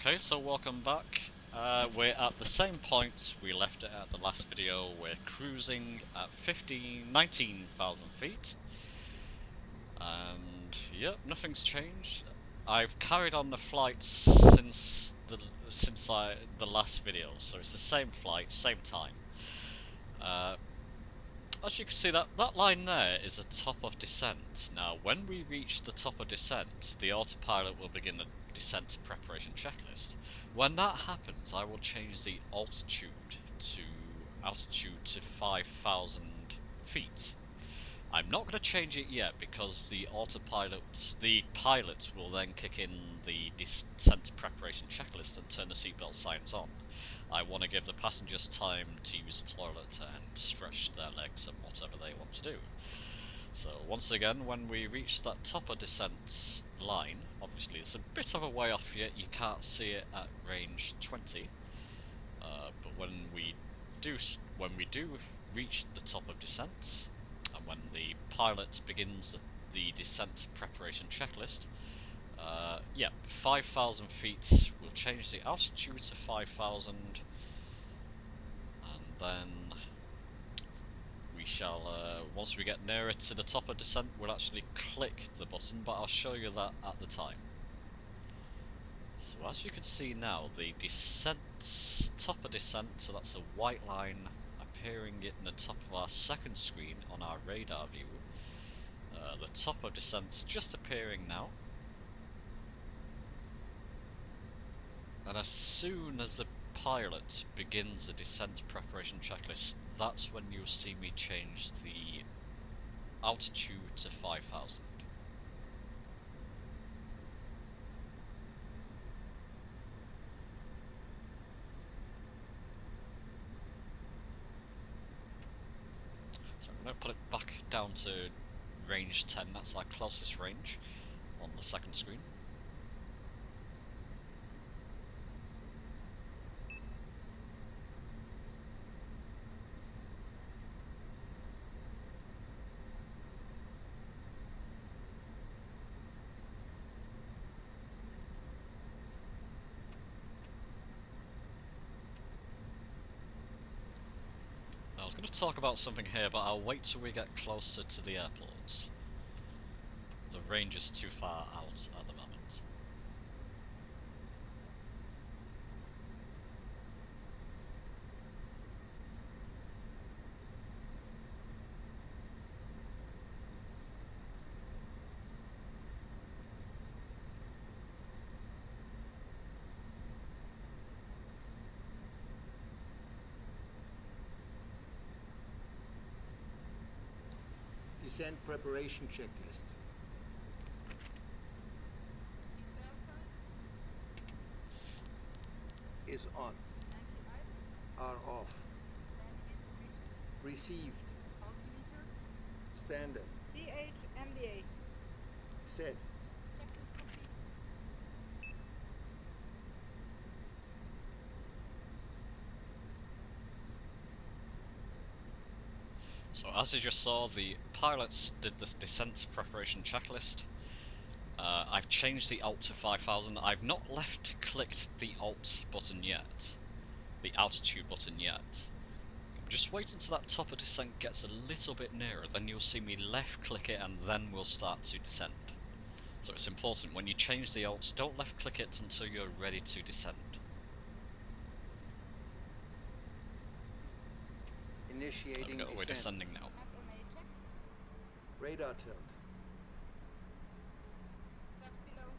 Okay, so welcome back. We're at the same point we left it at the last video. We're cruising at 19,000 feet. And yep, nothing's changed. I've carried on the flight since the last video, so it's the same flight, same time. As you can see, that line there is a top of descent. Now, when we reach the top of descent, the autopilot will begin the descent preparation checklist. When that happens, I will change the altitude to 5,000 feet. I'm not going to change it yet because the pilot will then kick in the descent preparation checklist and turn the seatbelt signs on. I want to give the passengers time to use the toilet and stretch their legs and whatever they want to do. So once again, when we reach that top of descent line, obviously it's a bit of a way off yet, you can't see it at range 20, but when we do reach the top of descent, and when the pilot begins the descent preparation checklist, yeah, 5,000 feet, we'll change the altitude to 5,000, and then we shall, once we get nearer to the top of descent, we'll actually click the button, but I'll show you that at the time. So as you can see now, the top of descent, so that's a white line appearing in the top of our second screen on our radar view. The top of descent's just appearing now. And as soon as the pilot begins the descent preparation checklist, that's when you'll see me change the altitude to 5,000. So I'm going to put it back down to range 10, that's our closest range on the second screen. I was going to talk about something here, but I'll wait till we get closer to the airport. The range is too far out at the moment. Descent preparation checklist. Is on. Are off. Received. Altimeter. Standard. CHMDA. Set. Checklist complete. So as you just saw, the pilots did this descent preparation checklist. I've changed the alt to 5,000. I've not left clicked the alt button yet, the altitude button yet. Just wait until that top of descent gets a little bit nearer, then you'll see me left click it and then we'll start to descend. So it's important, when you change the alt, don't left click it until you're ready to descend. Initiating There we go, we're descent. descending now. FMA check. Radar tilt. Sub below.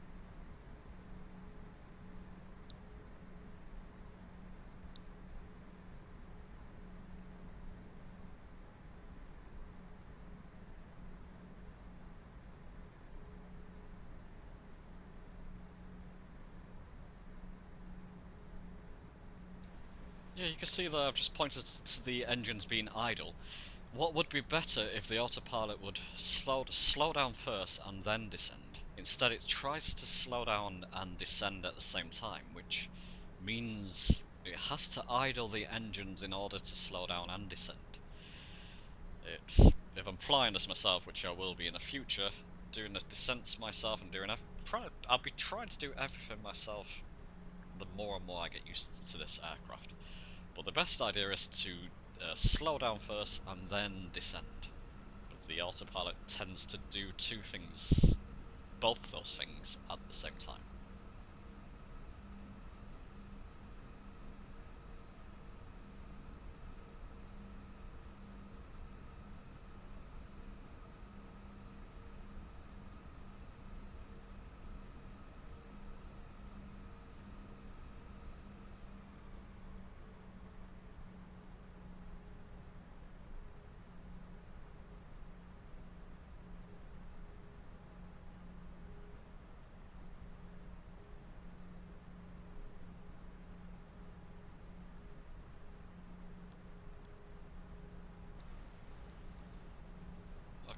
Yeah, you can see that I've just pointed to the engines being idle. What would be better if the autopilot would slow down first and then descend? Instead it tries to slow down and descend at the same time, which means it has to idle the engines in order to slow down and descend. If I'm flying this myself, which I will be in the future, doing the descents myself and I'll be trying to do everything myself the more and more I get used to this aircraft. But the best idea is to slow down first and then descend. But the autopilot tends to do two things, both those things at the same time.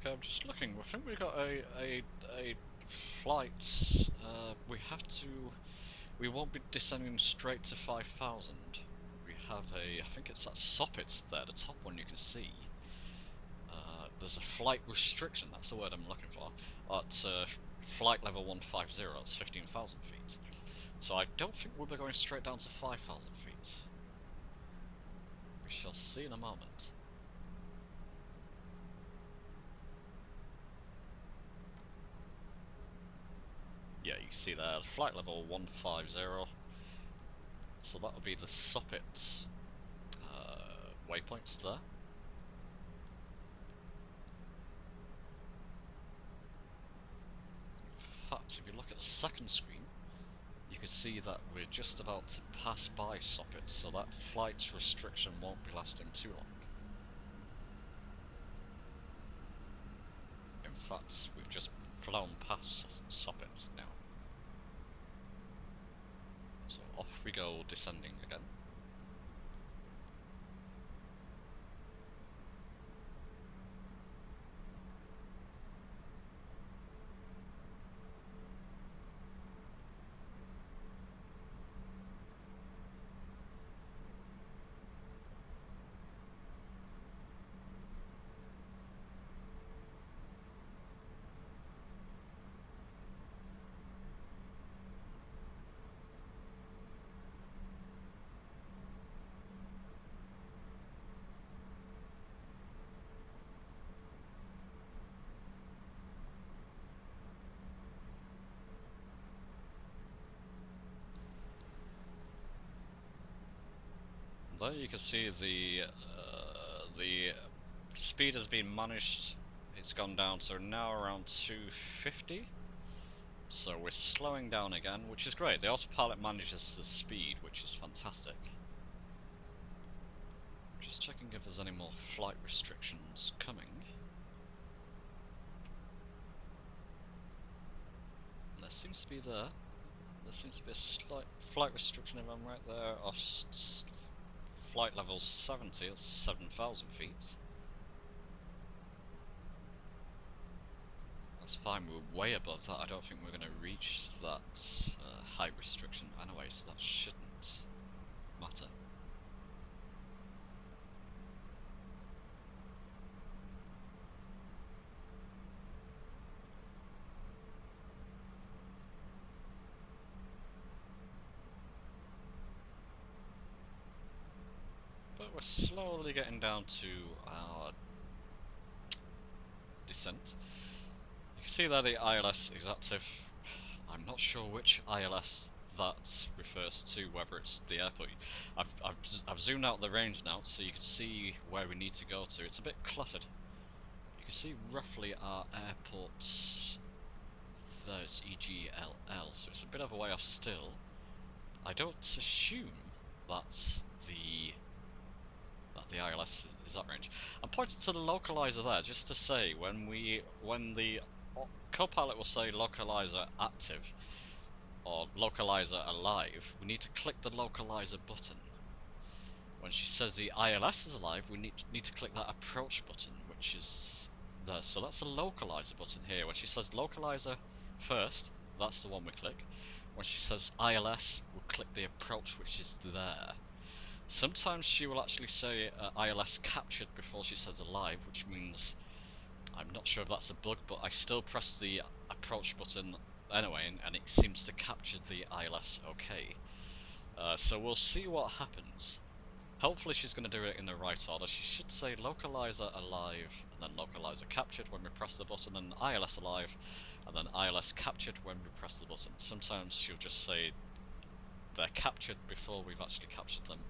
Okay, I'm just looking. I think we got a flight. We won't be descending straight to 5,000. We have I think it's that soppit there, the top one you can see. There's a flight restriction, that's the word I'm looking for, at flight level 150, that's 15,000 feet. So I don't think we'll be going straight down to 5,000 feet. We shall see in a moment. Yeah, you see there, flight level 150. So that would be the soppit waypoints there. In fact, if you look at the second screen, you can see that we're just about to pass by soppit, so that flight restriction won't be lasting too long. In fact, we've just flown past soppit now. So off we go, descending again. There you can see the speed has been managed. It's gone down to now around 250. So we're slowing down again, which is great. The autopilot manages the speed, which is fantastic. Just checking if there's any more flight restrictions coming. There seems to be there. There seems to be a slight flight restriction, if I'm right there, of flight level 70, that's 7,000 feet. That's fine, we're way above that. I don't think we're going to reach that height restriction anyway, so that shouldn't matter. But we're slowly getting down to our descent. You can see that the ILS is active. I'm not sure which ILS that refers to, whether it's the airport. I've zoomed out the range now, so you can see where we need to go to. It's a bit cluttered. You can see roughly our airports. There's EGLL, so it's a bit of a way off still. I don't assume that's the ILS is that range. I'm pointing to the localizer there, just to say when the co-pilot will say localizer active or localizer alive, we need to click the localizer button. When she says the ILS is alive, we need to click that approach button, which is there. So that's the localizer button here. When she says localizer first, that's the one we click. When she says ILS, we'll click the approach, which is there. Sometimes she will actually say ILS captured before she says alive, which means, I'm not sure if that's a bug, but I still press the approach button anyway, and it seems to capture the ILS okay. So we'll see what happens. Hopefully she's going to do it in the right order. She should say localizer alive, and then localizer captured when we press the button, and ILS alive, and then ILS captured when we press the button. Sometimes she'll just say they're captured before we've actually captured them.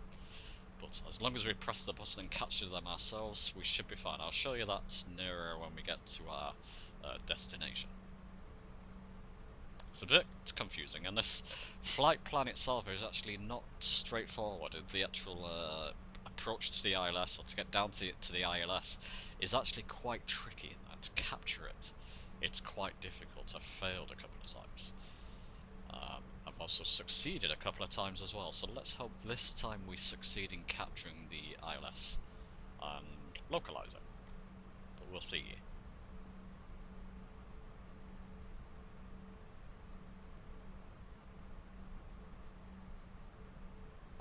But as long as we press the button and capture them ourselves, we should be fine. I'll show you that nearer when we get to our destination. It's a bit confusing, and this flight plan itself is actually not straightforward. The actual approach to the ILS, or to get down to the ILS, is actually quite tricky, and to capture it, it's quite difficult. I've failed a couple of times. I've also succeeded a couple of times as well, so let's hope this time we succeed in capturing the ILS and localize it. But we'll see.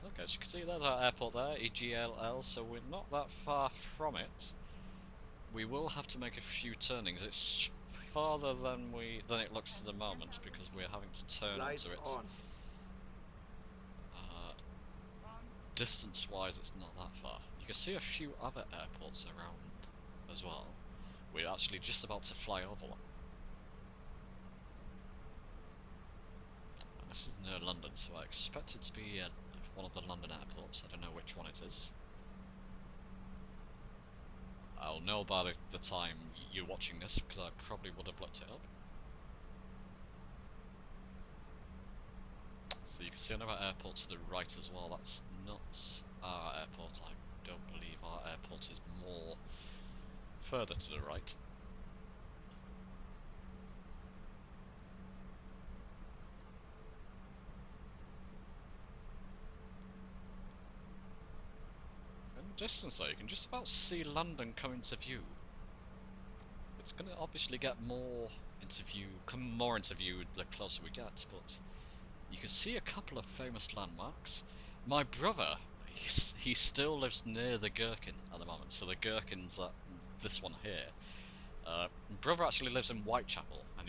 Okay, as you can see, there's our airport there, EGLL, so we're not that far from it. We will have to make a few turnings. It's farther than it looks at the moment, because we're having to turn Lights onto it. on. Distance-wise, it's not that far. You can see a few other airports around as well. We're actually just about to fly over one. And this is near London, so I expect it to be one of the London airports. I don't know which one it is. I'll know by the time you're watching this, because I probably would have looked it up. So you can see another airport to the right as well. That's not our airport. I don't believe our airport is more further to the right. In the distance though, you can just about see London come into view. It's going to obviously get more into view the closer we get, but you can see a couple of famous landmarks. My brother, he still lives near the Gherkin at the moment, so the Gherkin's this one here. My brother actually lives in Whitechapel, and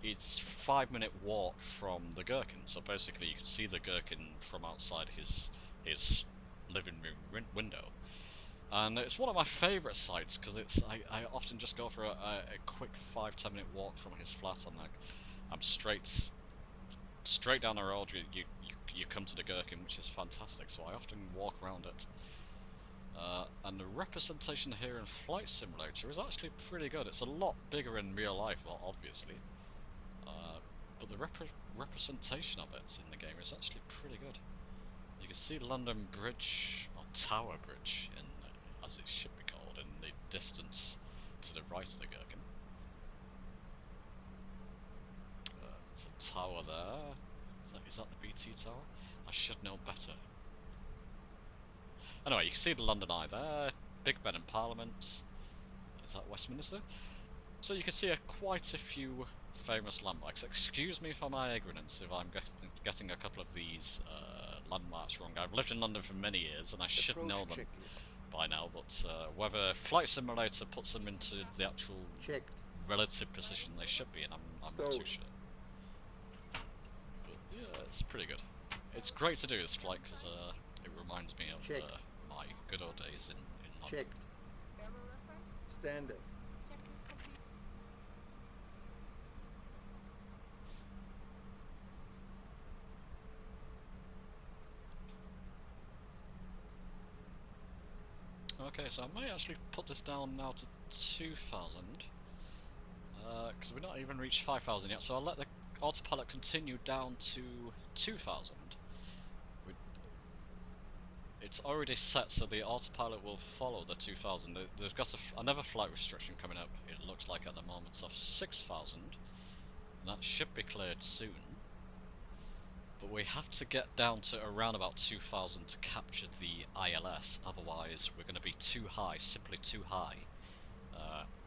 it's 5-minute walk from the Gherkin, so basically you can see the Gherkin from outside his living room window. And it's one of my favourite sites, because I often just go for a quick 5-10 minute walk from his flat, and I'm straight down the road. You come to the Gherkin, which is fantastic. So I often walk around it. And the representation here in Flight Simulator is actually pretty good. It's a lot bigger in real life, well, obviously, but the representation of it in the game is actually pretty good. You can see London Bridge, or Tower Bridge, as it should be called, in the distance to the right of the Gherkin. There's a tower there. Is that the BT tower? I should know better. Anyway, you can see the London Eye there, Big Ben and Parliament. Is that Westminster? So you can see quite a few famous landmarks. Excuse me for my ignorance if I'm getting a couple of these landmarks wrong. I've lived in London for many years and I should Approach know them checklist. by now, but whether Flight Simulator puts them into the actual Checked. relative position they should be in, I'm not too sure. But yeah, it's pretty good. It's great to do this flight because it reminds me of my good old days in London. Checked. Error reference. Standard. Checklist complete. Okay, so I might actually put this down now to 2,000, because we've not even reached 5,000 yet, so I'll let the autopilot continue down to 2,000. It's already set, so the autopilot will follow the 2,000. There's got another flight restriction coming up, it looks like at the moment, of 6,000, and that should be cleared soon. But we have to get down to around about 2,000 to capture the ILS, otherwise we're going to be too high, simply too high,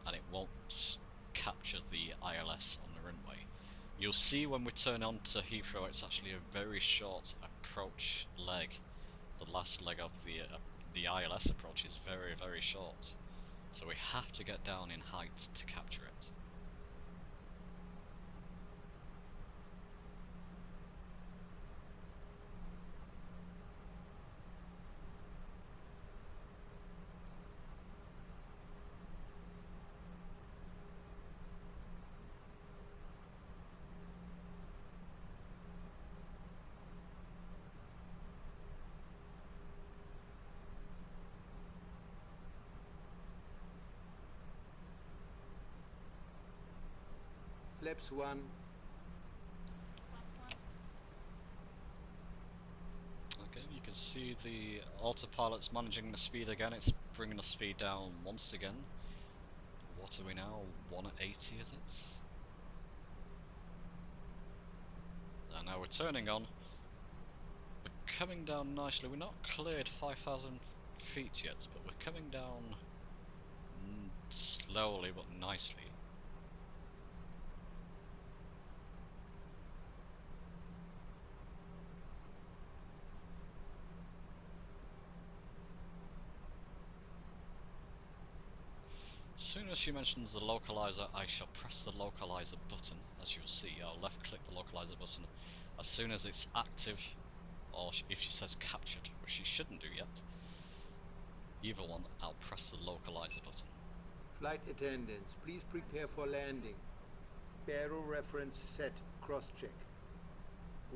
and it won't capture the ILS on the runway. You'll see when we turn on to Heathrow, it's actually a very short approach leg. The last leg of the ILS approach is very, very short, so we have to get down in height to capture it. Flaps 1. Okay, you can see the autopilot's managing the speed again. It's bringing the speed down once again. What are we now? 180 is it? And now we're turning on. We're coming down nicely. We're not cleared 5,000 feet yet, but we're coming down slowly but nicely. As soon as she mentions the localizer, I shall press the localizer button. As you'll see, I'll left click the localizer button as soon as it's active, or if she says captured, which she shouldn't do yet. Either one, I'll press the localizer button. Flight attendants, please prepare for landing. Barrel reference set. Cross-check.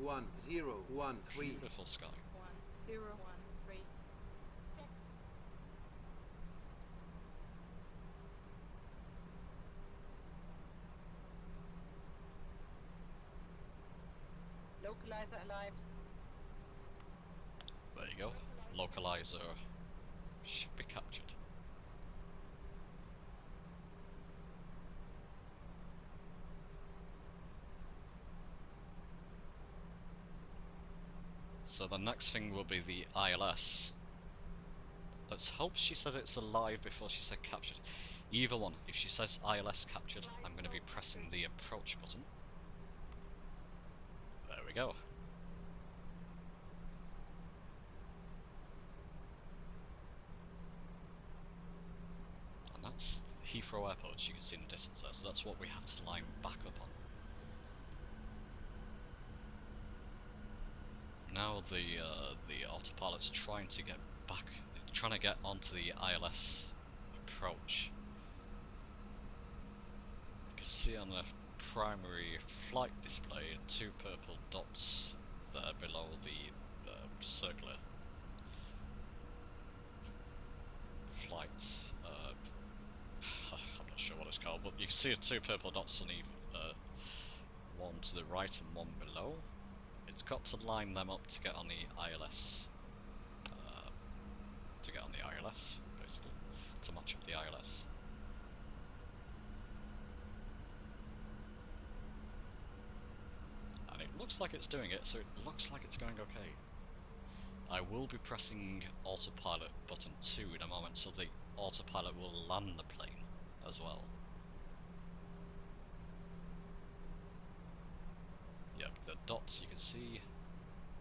1013. Beautiful sky. 1013. Localizer alive. There you go. Localizer should be captured. So the next thing will be the ILS. Let's hope she says it's alive before she said captured. Either one. If she says ILS captured, I'm going to be pressing the approach button. There we go. And that's Heathrow Airport, as you can see in the distance there, so that's what we have to line back up on. Now the autopilot's trying to get back, trying to get onto the ILS approach. You can see on the primary flight display 2 purple dots there below the circular flight. I'm not sure what it's called, but you can see 2 purple dots on either, one to the right and one below. It's got to line them up to get on the ILS. Basically, to match up the ILS. And it looks like it's doing it, so it looks like it's going okay. I will be pressing autopilot button 2 in a moment, so the autopilot will land the plane as well. Yep, the dots you can see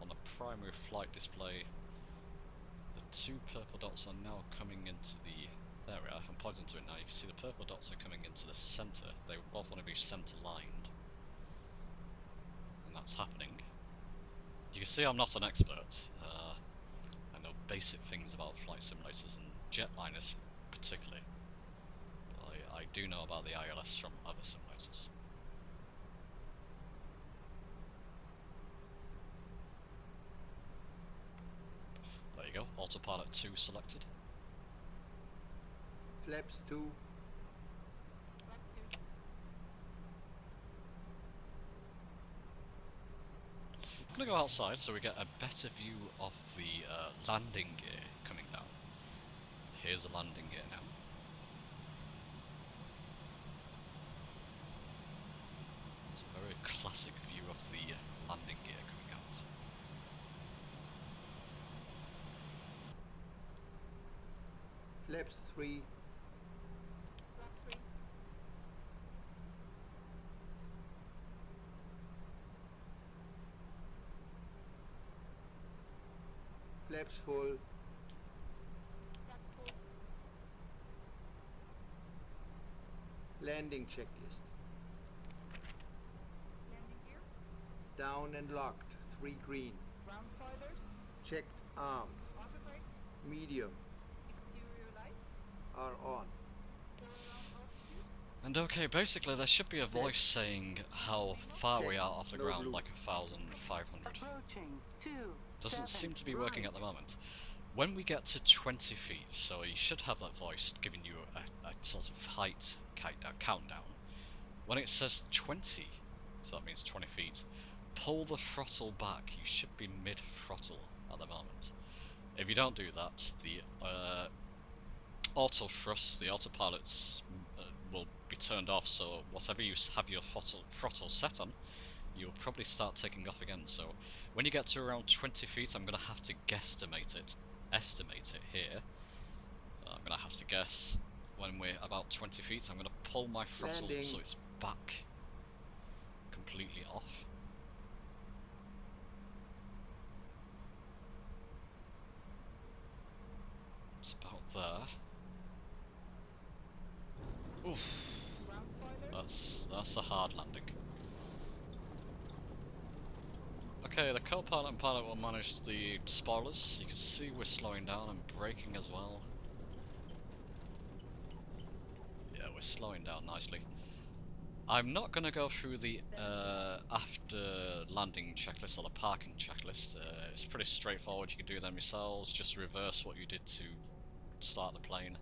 on the primary flight display, the 2 purple dots are now coming into the area. I'm pointing to it now. You can see the purple dots are coming into the centre. They both want to be centre lined, and that's happening. You can see I'm not an expert. I know basic things about flight simulators and jetliners particularly. I do know about the ILS from other simulators. There you go, autopilot 2 selected. Flaps 2. Flaps 2. I'm going to go outside so we get a better view of the landing gear coming down. Here's the landing gear now. It's a very classic view of the landing gear coming out. Flaps 3. Flaps 3. Flaps full. Flaps 4. Landing checklist. Landing gear. Down and locked. 3 green. Ground spoilers. Checked armed. Auto brakes. Medium Exterior lights. are on. Go around altitude. And okay, basically there should be a voice saying how far we are off the No ground, blue. like 1,500. Approaching 2. Doesn't seem to be right. working at the moment. When we get to 20 feet, so you should have that voice giving you a sort of height countdown. When it says 20, so that means 20 feet, pull the throttle back. You should be mid-throttle at the moment. If you don't do that, the auto thrust, the autopilots will be turned off, so whatever you have your throttle set on, you'll probably start taking off again. So when you get to around 20 feet, I'm going to have to estimate it here. I'm going to have to guess when we're about 20 feet, I'm going to pull my throttle Landing. so it's back completely off. It's about there. Oof, Ground spoilers. that's a hard landing. Okay, the co-pilot and pilot will manage the spoilers. You can see we're slowing down and braking as well. Yeah, we're slowing down nicely. I'm not going to go through the after landing checklist or the parking checklist. It's pretty straightforward, you can do them yourselves, just reverse what you did to start the plane.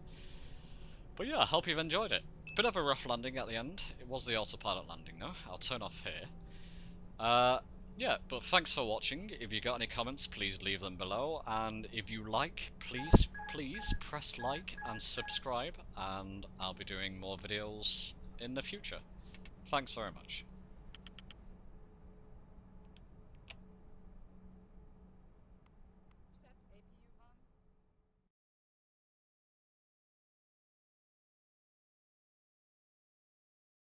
But yeah, I hope you've enjoyed it. Bit of a rough landing at the end. It was the autopilot landing though. I'll turn off here. Yeah, but thanks for watching. If you got any comments, please leave them below. And if you like, please press like and subscribe. And I'll be doing more videos in the future. Thanks very much.